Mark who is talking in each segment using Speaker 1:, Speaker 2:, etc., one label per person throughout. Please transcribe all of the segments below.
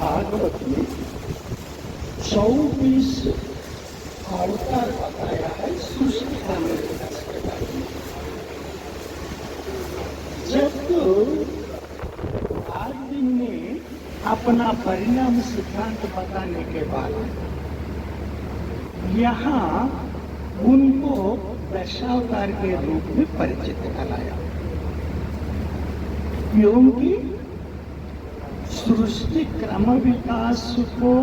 Speaker 1: भागवत में 24 अवतार बताया है सृष्टि करने के बारे में। जब आदमी ने अपना परिणाम सिद्धांत बताने के बाद यहाँ उनको दशावतार के रूप में परिचित कराया, क्योंकि सृष्टि क्रम विकास को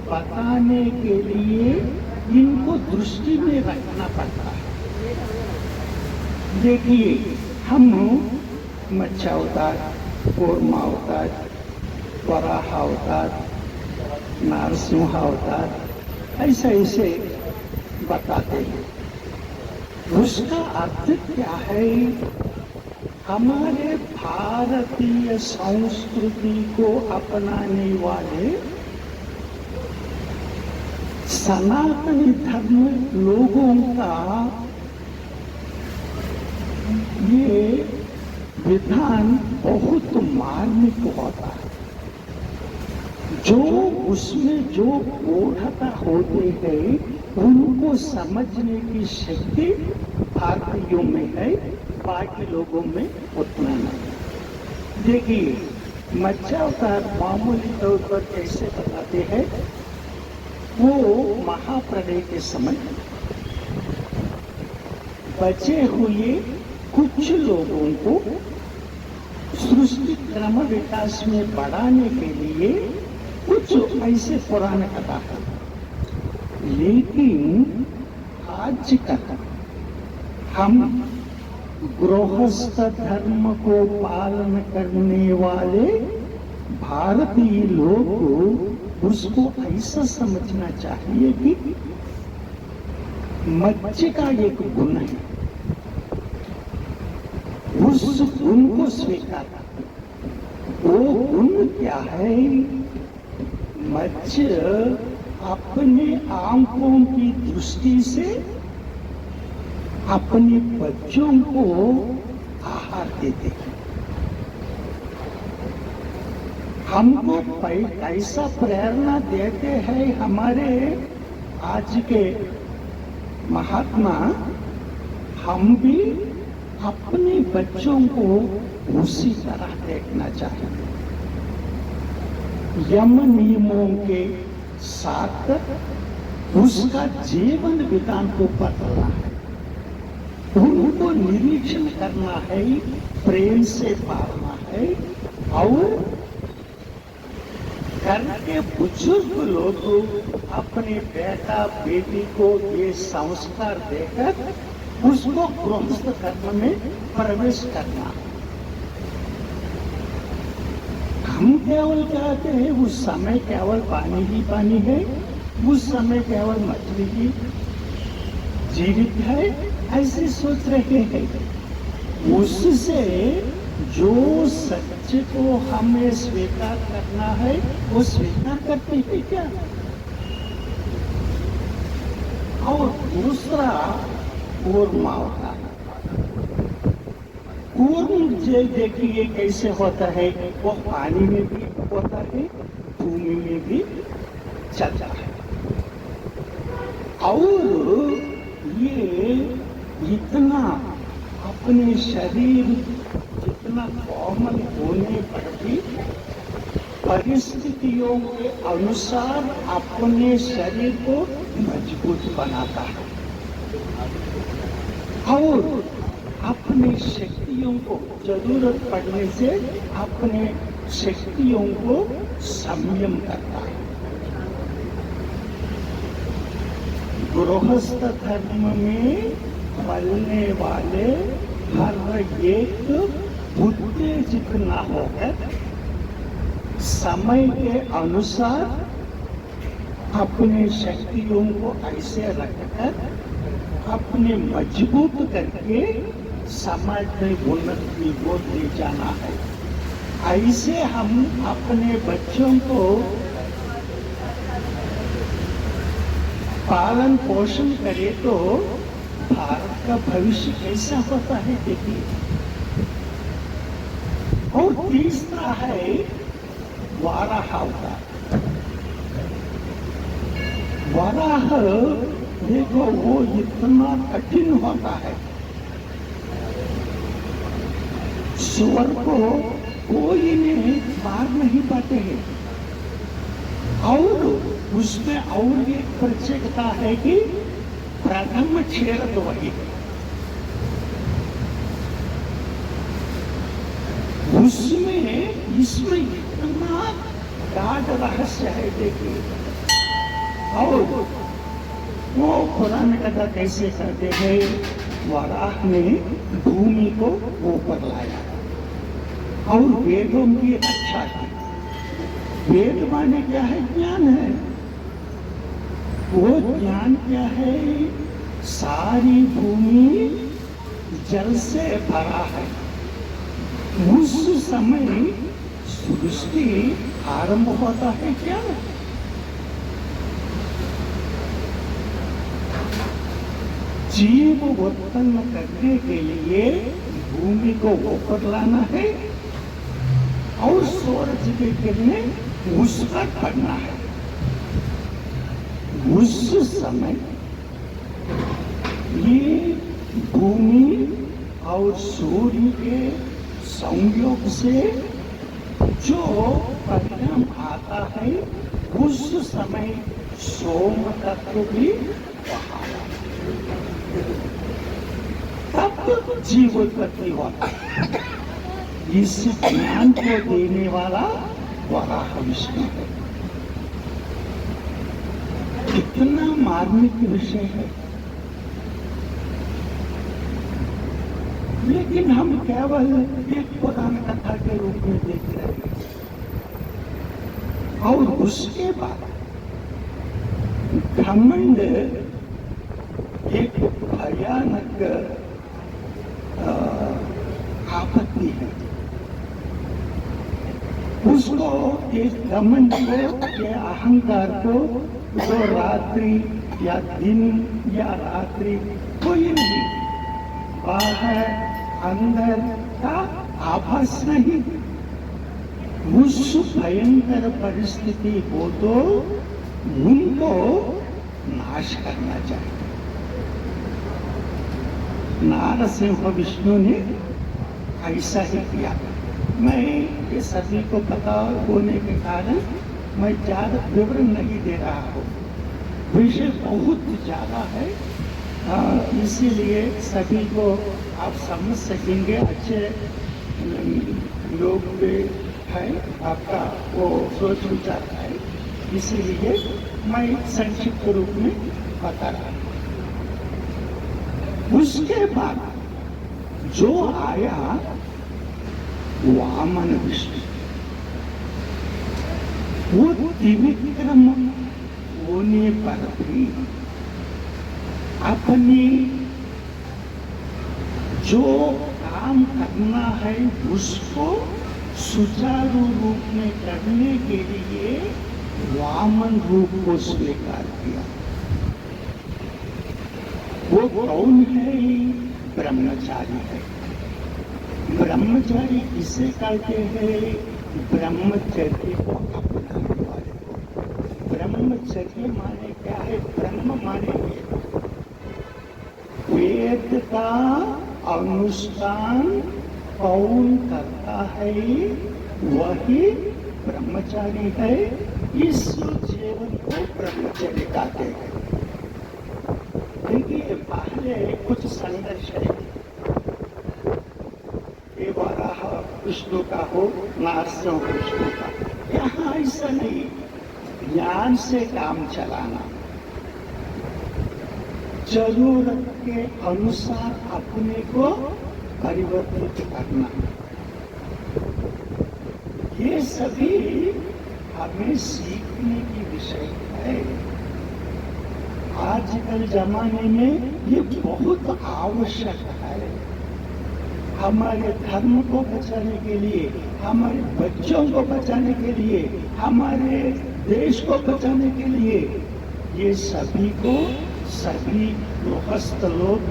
Speaker 1: बताने के लिए इनको दृष्टि में रखना पड़ता है। देखिए, हम मत्स्यावतार, कूर्मावतार, वराहावतार, नरसिंहावतार ऐसे ऐसे बताते हैं। उसका अर्थ क्या है? हमारे भारतीय संस्कृति को अपनाने वाले सनातनी धर्म लोगों का ये विधान बहुत मार्मिक होता है। जो उसमें जो बोधता होते हैं उनको समझने की शक्ति भारतीयों में है, बाकी लोगों में उतना नहीं। देखिए, मत्स्यावतार मामूली तौर पर कैसे बताते हैं? वो महाप्रलय के समय बचे हुए कुछ लोगों को सृष्टि क्रम विकास में बढ़ाने के लिए कुछ ऐसे पुराण कथा है। लेकिन आज तक हम गृहस्थ धर्म को पालन करने वाले भारतीय लोग को उसको ऐसा समझना चाहिए कि मत्स्य का एक गुण है, उस गुण को स्वीकार करना। वो गुण क्या है? मत्स्य अपने आंखों की दृष्टि से अपने बच्चों को आहार देते हैं। हमको कैसा प्रेरणा देते हैं हमारे आज के महात्मा? हम भी अपने बच्चों को उसी तरह देखना चाहिए। यम नियमों के साथ उसका जीवन विधान को बदलना है, उनको निरीक्षण करना है, प्रेम से पालना है। और करके बुजुर्ग लोग अपने बेटा बेटी को ये संस्कार देकर उसको गृहस्थ कर्म में प्रवेश करना। हम केवल कहते हैं उस समय केवल पानी ही पानी है, उस समय केवल मछली ही जीवित है, ऐसे सोच रहे हैं। उससे जो सत्य को हमें स्वीकार करना है वो स्वीकार करते हैं क्या? और दूसरा कूर्म अवतार। कूर्म देखिए कैसे होता है, वो पानी में भी होता है, भूमि में भी चलता है। और ये इतना अपने शरीर इतना कोमल होने पर भी परिस्थितियों के अनुसार अपने शरीर को मजबूत बनाता है और अपनी शक्तियों को जरूरत पड़ने से अपने शक्तियों को संयम करता है। गृहस्थ धर्म में पलने वाले हर एक उत्तेजित न होकर समय के अनुसार अपने शक्तियों को ऐसे रखकर अपने मजबूत करके समाज में उन्नति को ले जाना है। ऐसे हम अपने बच्चों को पालन पोषण करें तो भारत का भविष्य कैसा होता है देखिए। और तीसरा है वाराह अवतार। वराह देखो वो इतना कठिन होता है, स्वर को कोई नहीं मार नहीं पाते हैं। और उसमें और एक प्रचेकता है कि प्रथम छेद वही उसमें, इसमें इतना गाढ़ रहस्य है देखिए। और वो पुराण कथा कैसे करते हैं, वराह ने भूमि को ऊपर लाया और वेदों की रक्षा की। वेद माने क्या है? ज्ञान है। वो ज्ञान क्या है? सारी भूमि जल से भरा है। उस समय सृष्टि आरंभ होता है क्या? जीव उत्पन्न करने के लिए भूमि को ऊपर लाना है और सूरज की किरणें उस पर पड़ना है। उस समय ये भूमि और सूर्य के संयोग से जो परिणाम आता है, उस समय सोम तत्व भी वहां तब जीव उत्पत्ति होता है। इस ज्ञान को देने वाला वराह विष्णु है। कितना मार्मिक विषय है, लेकिन हम केवल एक पुराण कथा के रूप में देख रहे हैं। और उसके बाद घमंड एक भयानक आपत्ति है। उसको, इस घमंड को, ये अहंकार को, जो रात्रि या दिन या रात्रि कोई नहीं, बाहर अंदर का आभास नहीं। उस भयंकर परिस्थिति को तो उनको नाश करना चाहिए। नारसिंह विष्णु ने ऐसा ही किया। मैं ये सभी को पता होने के कारण मैं ज्यादा विवरण नहीं दे रहा हूँ, विषय बहुत ज्यादा है, इसीलिए सभी को आप समझ सकेंगे। अच्छे लोग भी है, आपका वो सोच विचार है, इसीलिए मैं संक्षिप्त रूप में बता रहा हूँ। उसके बाद जो आया वामन विष्णु, वो त्रिविक्रम होने पर भी अपनी जो काम करना है उसको सुचारू रूप में करने के लिए वामन रूप को स्वीकार किया। वो कौन है? ब्रह्मचारी है। ब्रह्मचारी किसे कहते हैं? ब्रह्मचर्य को अपनाने वाले को। ब्रह्मचर्य माने क्या है? ब्रह्म माने वेद का अनुष्ठान कौन करता है वही ब्रह्मचारी है। इस जीवन को ब्रह्मचर्य कहते हैं। देखिए, पहले कुछ संघर्ष है, ये वराह विष्णु का हो, नारसिंह विष्णु का। यहाँ ऐसा नहीं, ज्ञान से काम चलाना, जरूरत के अनुसार अपने को परिवर्तित करना, ये सभी हमें सीखने की विषय है। आजकल जमाने में ये बहुत आवश्यक है। हमारे धर्म को बचाने के लिए, हमारे बच्चों को बचाने के लिए, हमारे देश को बचाने के लिए, ये सभी को, सभी गृहस्थ लोग,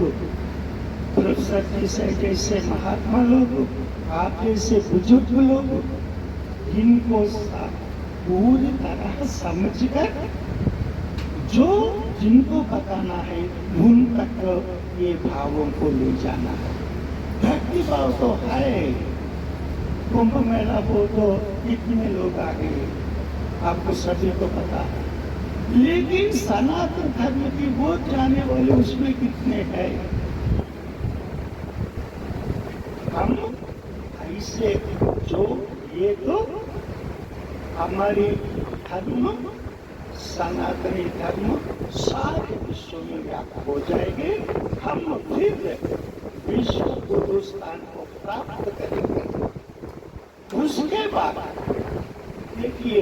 Speaker 1: प्रोफेसर जैसे महात्मा लोग, आप जैसे बुजुर्ग लोग, इनको पूरी तरह समझकर जो जिनको बताना है उन तक ये भावों को ले जाना है। भक्ति भाव तो है, कुंभ मेला हो तो कितने लोग आ गए, आपको सभी को पता है, लेकिन सनातन धर्म की वो जाने वाले उसमें कितने हैं? हम ऐसे जो ये तो हमारी धर्म सनातनी धर्म सारे विश्व में व्याप्त हो जाएंगे, हम फिर विश्व गुरु स्थान को प्राप्त करेंगे। उसके बाद देखिए,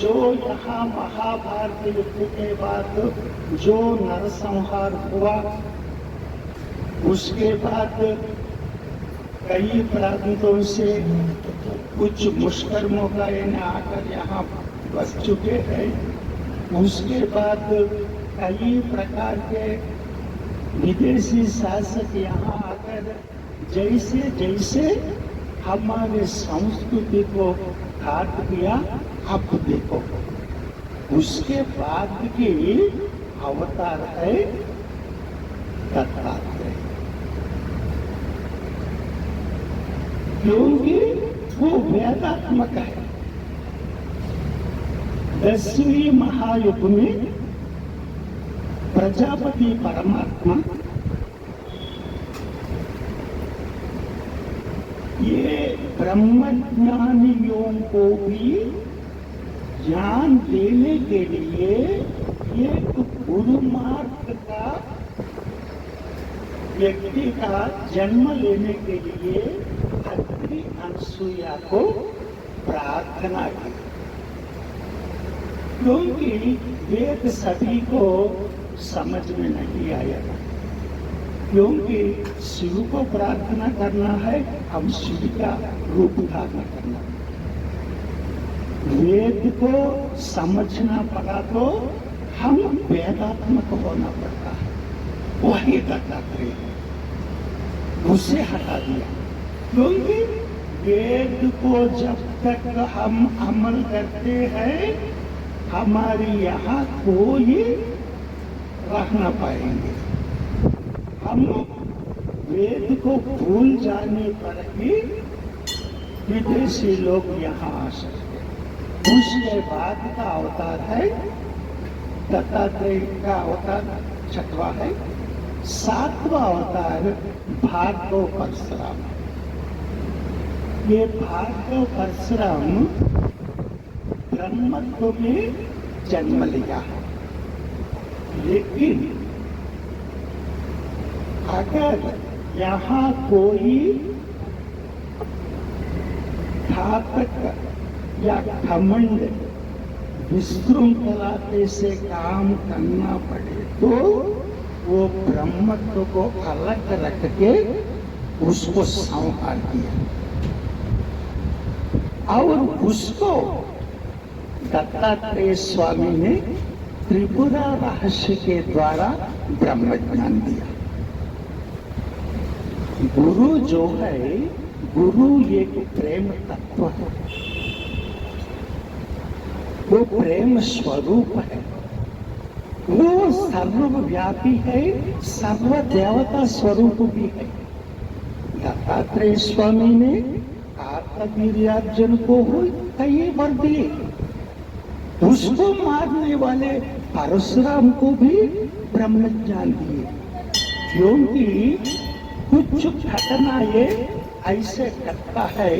Speaker 1: जो यहाँ महाभारत युद्ध के बाद जो नरसंहार हुआ, उसके बाद कई प्रांतों से कुछ मुष्कर्मों का इन्हें आकर यहाँ बस चुके हैं। उसके बाद कई प्रकार के विदेशी शासक यहाँ आकर जैसे जैसे हमारे संस्कृति को काट दिया। अब देखो, उसके बाद की अवतार है दत्तात्रेय, क्योंकि वो वेदात्मक है। 10वीं महायुग में प्रजापति परमात्मा ये ब्रह्मज्ञानियों को भी ज्ञान देने के लिए एक गुरु मार्ग का व्यक्ति का जन्म लेने के लिए अत्रि अनसुईया को प्रार्थना की, क्योंकि वेद सभी को समझ में नहीं आया। क्योंकि शिव को प्रार्थना करना है, हम शिव का रूप धारण करना। वेद को समझना पड़ा तो हम वेदात्मक होना पड़ता है। वही दत्तात्रेय उसे हटा दिया, क्योंकि वेद को जब तक हम अमल करते हैं हमारे यहाँ कोई रह न पाएंगे। हम वेद को भूल जाने पर ही विदेशी लोग यहाँ आ सकते। उसके बाद का अवतार है दत्तात्रेय का अवतार 6वां है। 7वां अवतार भार्गव परशुराम। ये भार्गव परशुराम ब्रह्मत्व में जन्म लिया, लेकिन अगर यहाँ कोई घातक या घमंड विशृंखलाते से काम करना पड़े तो वो ब्रह्मत्व को अलग रख के उसको संहार किया, और उसको दत्तात्रेय स्वामी ने त्रिपुरा रहस्य के द्वारा ब्रह्म ज्ञान दिया। गुरु जो है, गुरु एक प्रेम तत्व है, वो प्रेम स्वरूप है, वो सर्वव्यापी है, सर्व देवता स्वरूप भी है। दत्तात्रेय स्वामी ने कार्तवीर्यार्जुन को कई वर दिए, उसको मारने वाले परशुराम को भी ब्रह्म ज्ञान दिए, क्योंकि कुछ घटना ये ऐसे करता है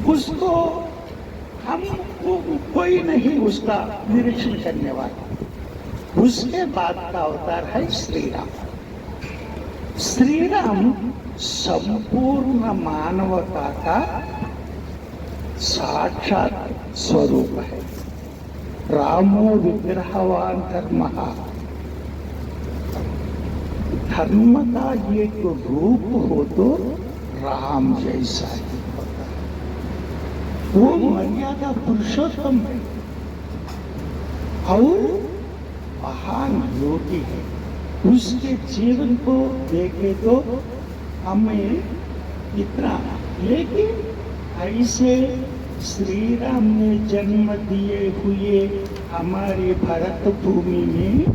Speaker 1: उसको हम कोई नहीं उसका निरीक्षण करने वाला। उसके बाद का अवतार है श्री राम। श्री राम संपूर्ण मानवता का साक्षात स्वरूप है। रामो विग्रहवान धर्मः, धर्म का एक रूप हो तो राम जैसा ही होता है। वो मर्यादा पुरुषोत्तम है और महान योगी है। उसके जीवन को देखे तो हमें इतना लेकिन ऐसे श्री राम ने जन्म दिए हुए हमारे भारत भूमि में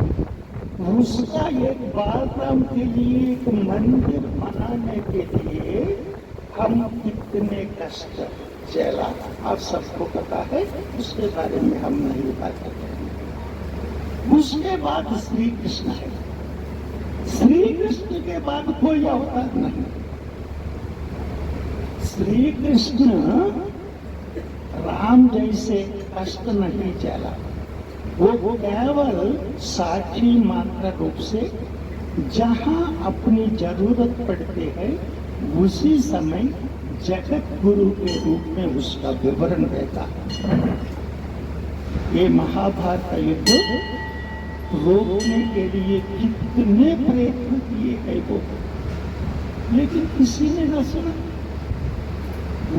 Speaker 1: उसका एक बाल राम के लिए एक मंदिर बनाने के लिए हम कितने कष्ट झेला आप सबको पता है, उसके बारे में हम नहीं बात करेंगे। उसके बाद श्री कृष्ण है, श्री कृष्ण के बाद कोई अवतार नहीं। श्री कृष्ण राम जैसे कष्ट नहीं झेला, वो केवल साक्षी मात्र रूप से जहां अपनी जरूरत पड़ती है उसी समय जगत गुरु के रूप में उसका विवरण रहता। ये महाभारत युद्ध रोकने के लिए कितने प्रयत्न किए हैं वो, लेकिन किसी ने न सुना।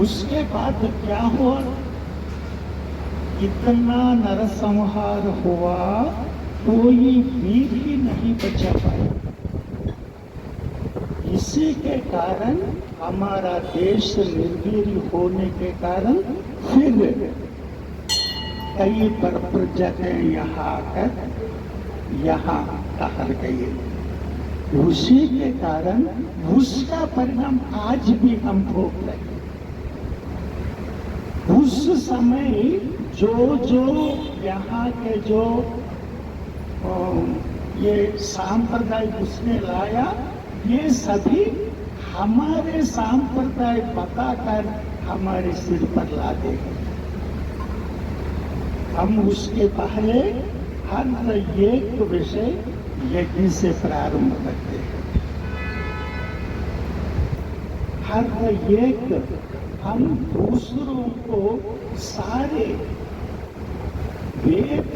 Speaker 1: उसके बाद क्या हुआ, इतना नरसंहार हुआ, कोई वीर ही नहीं बचा पाया। इसी के कारण हमारा देश निर्वीर होने के कारण फिर कई पर जगह यहाँ आकर यहाँ ठहर गए। उसी के कारण उसका परिणाम आज भी हम भोग रहे। उस समय जो यहाँ के जो ये सांप्रदाय उसने लाया, ये सभी हमारे सांप्रदाय बताकर हमारे सिर पर ला दे। हम उसके पहले हर एक विषय यज्ञ से प्रारंभ करते हैं। हर एक हम दूसरों को सारे वेद